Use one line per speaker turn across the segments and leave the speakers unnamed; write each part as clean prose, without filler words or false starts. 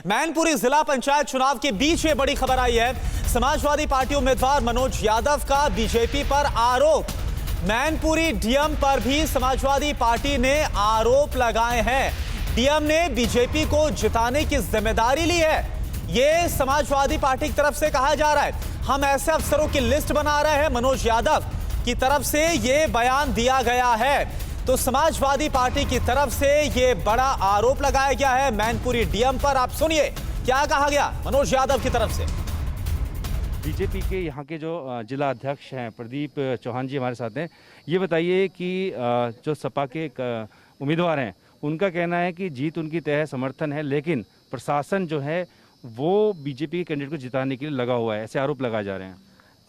मैनपुरी जिला पंचायत चुनाव के बीच ये बड़ी खबर आई है। समाजवादी पार्टी उम्मीदवार मनोज यादव का बीजेपी पर आरोप। मैनपुरी डीएम पर भी समाजवादी पार्टी ने आरोप लगाए हैं। डीएम ने बीजेपी को जिताने की जिम्मेदारी ली है, ये समाजवादी पार्टी की तरफ से कहा जा रहा है। हम ऐसे अफसरों की लिस्ट बना रहे हैं, मनोज यादव की तरफ से ये बयान दिया गया है। तो समाजवादी पार्टी की तरफ से ये बड़ा आरोप लगाया गया है मैनपुरी डीएम पर। आप सुनिए क्या कहा गया मनोज यादव की तरफ से।
बीजेपी के यहाँ के जो जिला अध्यक्ष हैं प्रदीप चौहान जी हमारे साथ हैं। ये बताइए कि जो सपा के उम्मीदवार हैं उनका कहना है कि जीत उनकी तय है, समर्थन है, लेकिन प्रशासन जो है वो बीजेपी के कैंडिडेट को जिताने के लिए लगा हुआ है, ऐसे आरोप लगाए जा रहे हैं।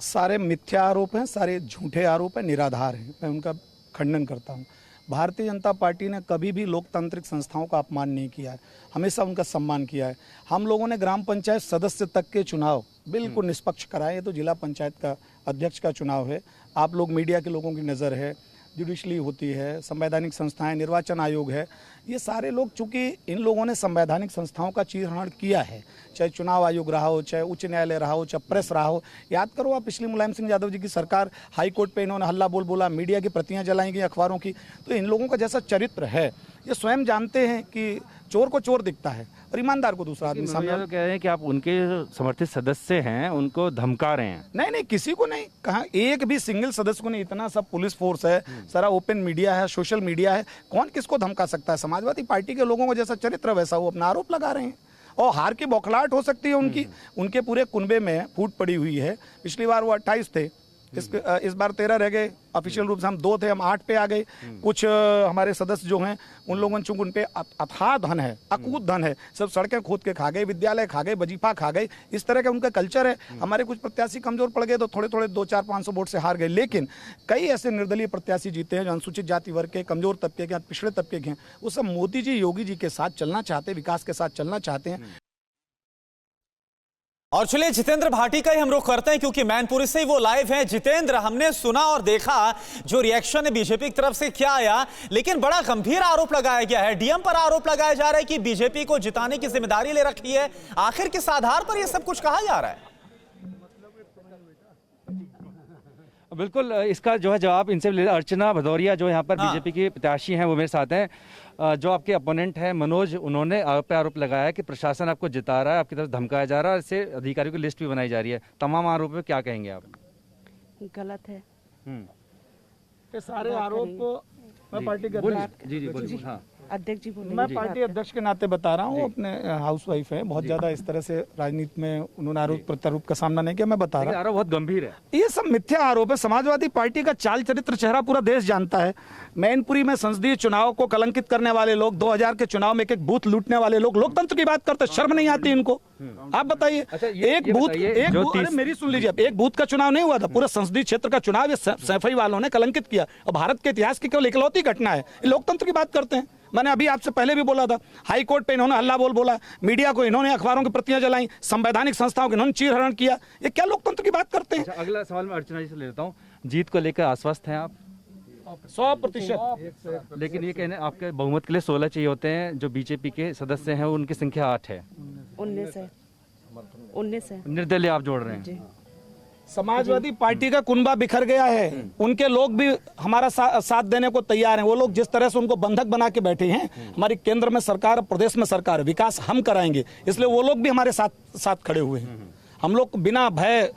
सारे मिथ्या आरोप हैं, सारे झूठे आरोप हैं, निराधार हैं। मैं उनका खंडन करता हूं। भारतीय जनता पार्टी ने कभी भी लोकतांत्रिक संस्थाओं का अपमान नहीं किया है, हमेशा उनका सम्मान किया है। हम लोगों ने ग्राम पंचायत सदस्य तक के चुनाव बिल्कुल निष्पक्ष कराए। ये तो जिला पंचायत का अध्यक्ष का चुनाव है। आप लोग मीडिया के लोगों की नज़र है, जुडिशली होती है, संवैधानिक संस्थाएं, निर्वाचन आयोग है, ये सारे लोग, चूंकि इन लोगों ने संवैधानिक संस्थाओं का चीरहरण किया है, चाहे चुनाव आयोग रहा हो, चाहे उच्च न्यायालय रहा हो, चाहे प्रेस रहा हो। याद करो आप, पिछली मुलायम सिंह यादव जी की सरकार, हाई कोर्ट पे इन्होंने हल्ला बोल बोला, मीडिया की प्रतियां जलाई गई अखबारों की। तो इन लोगों का जैसा चरित्र है, ये स्वयं जानते हैं कि चोर को चोर दिखता है और ईमानदार को दूसरा आदमी सामने।
कह रहे हैं कि आप उनके समर्थित सदस्य हैं, उनको धमका रहे हैं।
नहीं नहीं, किसी को नहीं कहा, एक भी सिंगल सदस्य को नहीं। इतना सब पुलिस फोर्स है, सारा ओपन मीडिया है, सोशल मीडिया है, कौन किसको धमका सकता है। समाजवादी पार्टी के लोगों को जैसा चरित्र वैसा वो अपना आरोप लगा रहे हैं। और हार की बौखलाहट हो सकती है उनकी, उनके पूरे कुनबे में फूट पड़ी हुई है। पिछली बार वो 28 थे, इस बार 13 रह गए। ऑफिशियल रूप से हम 2 थे, हम 8 पे आ गए। कुछ हमारे सदस्य जो हैं उन लोगों ने, चूंकि उन पे अथाह धन है, अकूत धन है, सब सड़कें खोद के खा गए, विद्यालय खा गए, वजीफा खा गए, इस तरह का उनका कल्चर है। हमारे कुछ प्रत्याशी कमजोर पड़ गए तो थोड़े थोड़े 200-400-500 वोट से हार गए। लेकिन कई ऐसे निर्दलीय प्रत्याशी जीते हैं जो अनुसूचित जाति वर्ग के, कमजोर तबके के, पिछड़े तबके के हैं। वो सब मोदी जी, योगी जी के साथ चलना चाहते हैं, विकास के साथ चलना चाहते हैं।
और चलिए जितेंद्र भाटी का ही हम रुख करते हैं, क्योंकि मैनपुरी से ही वो लाइव हैं। जितेंद्र, हमने सुना और देखा जो रिएक्शन है बीजेपी की तरफ से क्या आया, लेकिन बड़ा गंभीर आरोप लगाया गया है। डीएम पर आरोप लगाया जा रहा है कि बीजेपी को जिताने की जिम्मेदारी ले रखी है। आखिर किस आधार पर यह सब कुछ कहा जा रहा है?
बिल्कुल, इसका जो है जवाब इनसे अर्चना भदौरिया जो यहाँ पर बीजेपी की प्रत्याशी हैं वो मेरे साथ हैं। जो आपके अपोनेंट हैं मनोज, उन्होंने आरोप लगाया है कि प्रशासन आपको जिता रहा है, आपकी तरफ धमकाया जा रहा है, इससे अधिकारियों की लिस्ट भी बनाई जा रही है। तमाम आरोप पे क्या कहेंगे आप?
गलत है
ये सारे आरोप। मैं पार्टी के
जी हाँ
अध्यक्ष जी बोले।
मैं पार्टी अध्यक्ष के नाते बता रहा हूँ, अपने हाउसवाइफ है, बहुत ज्यादा इस तरह से राजनीति में उन्होंने आरोप प्रत्यारोप का सामना नहीं किया। मैं बता रहा हूँ
आरोप बहुत गंभीर है,
ये सब मिथ्या आरोप है। समाजवादी पार्टी का चाल चरित्र चेहरा पूरा देश जानता है। मैनपुरी में संसदीय चुनाव को कलंकित करने वाले लोग, 2000 के चुनाव में एक बूथ लूटने वाले लोग लोकतंत्र की बात करते, शर्म नहीं आती इनको? आप बताइए। एक बूथ, अरे मेरी सुन लीजिए, एक बूथ का चुनाव नहीं हुआ था, पूरा संसदीय क्षेत्र का चुनाव सैफई वालों ने कलंकित किया। और भारत के इतिहास की केवल इकलौती घटना है। लोकतंत्र की बात करते हैं। मैंने अभी आपसे पहले भी बोला था, हाई कोर्ट पे इन्होंने हल्ला बोल बोला, मीडिया को इन्होंने अखबारों की प्रतियां जलाई, संवैधानिक संस्थाओं को इन्होंने चीरहरण किया। ये क्या लोकतंत्र की बात करते हैं?
अगला सवाल मैं अर्चना जी से ले लेता हूँ। जीत को लेकर आश्वस्त हैं आप?
100%।
लेकिन ये कहने आपके बहुमत के लिए 16 चाहिए होते हैं, जो बीजेपी के सदस्य हैं उनकी संख्या 8 है।
19 है।
निर्दलीय आप जोड़ रहे हैं।
समाजवादी पार्टी का कुनबा बिखर गया है, उनके लोग भी हमारा साथ देने को तैयार हैं। वो लोग जिस तरह से उनको बंधक बना के बैठे हैं, हमारी केंद्र में सरकार, प्रदेश में सरकार, विकास हम कराएंगे, इसलिए वो लोग भी हमारे साथ खड़े हुए हैं। हम लोग बिना भय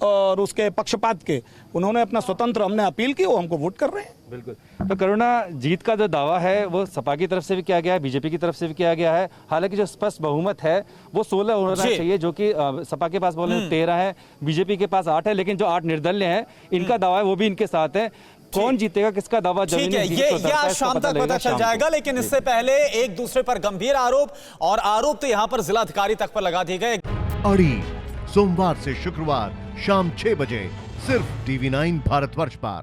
और उसके पक्षपात के, उन्होंने अपना स्वतंत्र, हमने अपील की, वो हमको वोट कर रहे हैं।
बिल्कुल। तो करुणा, जीत का जो दावा है वो सपा की तरफ से भी किया गया है, बीजेपी की तरफ से भी किया गया है। हालांकि जो स्पष्ट बहुमत है वो 16 होना चाहिए, जो कि सपा के पास बोले 13 है, बीजेपी के पास 8 है, लेकिन जो 8 निर्दलीय हैं इनका दावा है वो भी इनके साथ है। कौन जीतेगा, किसका दावा
ठीक है, ये आज शाम तक पता चल जाएगा। लेकिन इससे पहले एक दूसरे पर गंभीर आरोप, और आरोप तो यहाँ पर जिलाधिकारी तक पर लगा दिए गए।
अड़ी सोमवार से शुक्रवार शाम 6 बजे सिर्फ TV9 भारतवर्ष पर।